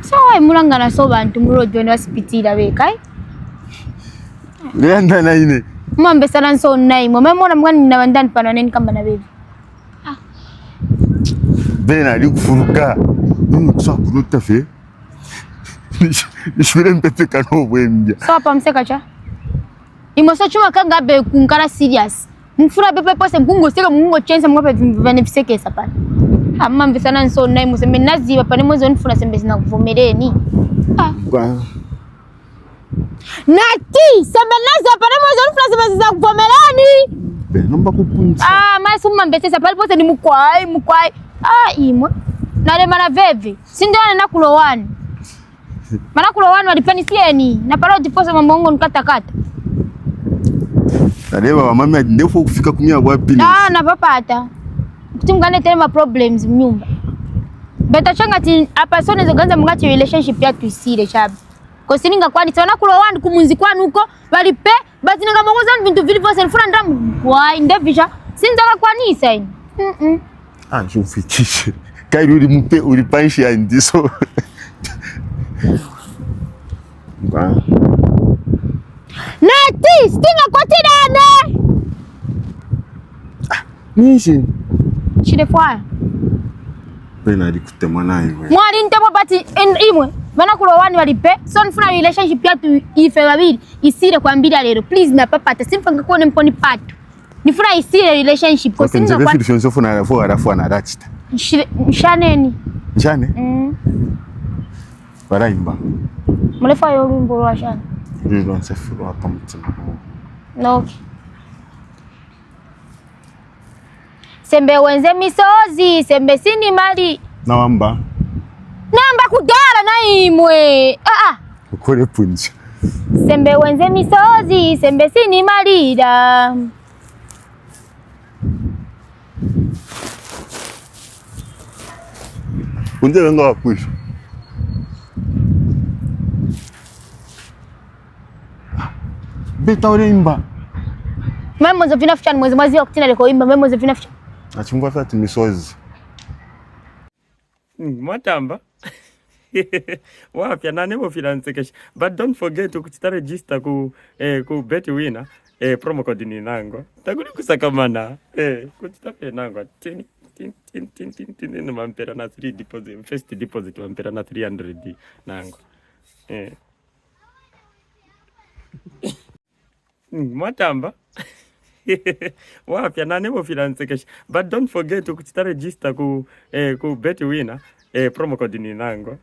So mulanga na so bantu murojo ne hospital beka Ngenda na ine mwambe sana nso nai mwamona mwani na bandani pana neni kamba na baby Bena ali kufuruka so kuruta fe Nishwile mpete kano bwembia so hapa mseka cha imoso chuma kanga be kunkara serious mfura bepe pose mkungo sika mkungo chensa mwape benefice sapana amma mbisana nso nai museme nazi bapane mwezo nfuna sembe zina kuvomereni Nati sembe nazi bapane mwezo nfuna sembe zina kuvomereni Nomba kupunza masu mbese sapali pose ni mukwai imwe nale mana vevi sindione nakulowani mana kulowani walipenisieni na parodi pose mamongo nkatakata Naleba wa mami ndefu kufika kumia wapi na papata kutimgane tena problems mnyumba beta changa ti apasone zoganza mungati relationship ya tuisire chabi ko sininga kwani tsona kulowani kumunzi kwanu uko balipe batinanga mongoza bintu vili vose nfuna ndamu kwa indevisha sindoka kwani saini Shumfikishe kairi ulimupe ulipanshi ya ndiso Nati stinga kotirane Nishi Chile fwa Bena alikute mwana iwe Mwali ntebo bati imwe bana kulowani walipe so nfuna relationship ya tu ife babiri isire kwa mbili lero please na papa simfanga kuone mponi patu nifuna isire relationship ko singa kwa nje vile funa alafu na ratita Shaneni Njane Baraimba Mulefa yo lumbo lwa shana Ndio nsefu hapa mtima No Sembe wenze misozi sembe sini mali Nawamba Namba kudala na imwe Ukole punja Sembe wenze misozi sembe sini malida Unje wenga wakuisha Beta ureimba Memo zo vinaficha ni mwezi wa kutina leko imba memo zo vinaficha Achimba fati misozi Matamba Wapya nane mo filansekesha but don't forget to register ku bet winner promo code ni nango takuli kusakamana kuchitape nango tin mampera na 3 deposit first deposit mampera na 300 nango Matamba Wapya nane mo filansekesha but don't forget to register ku bet winner promo code ni nango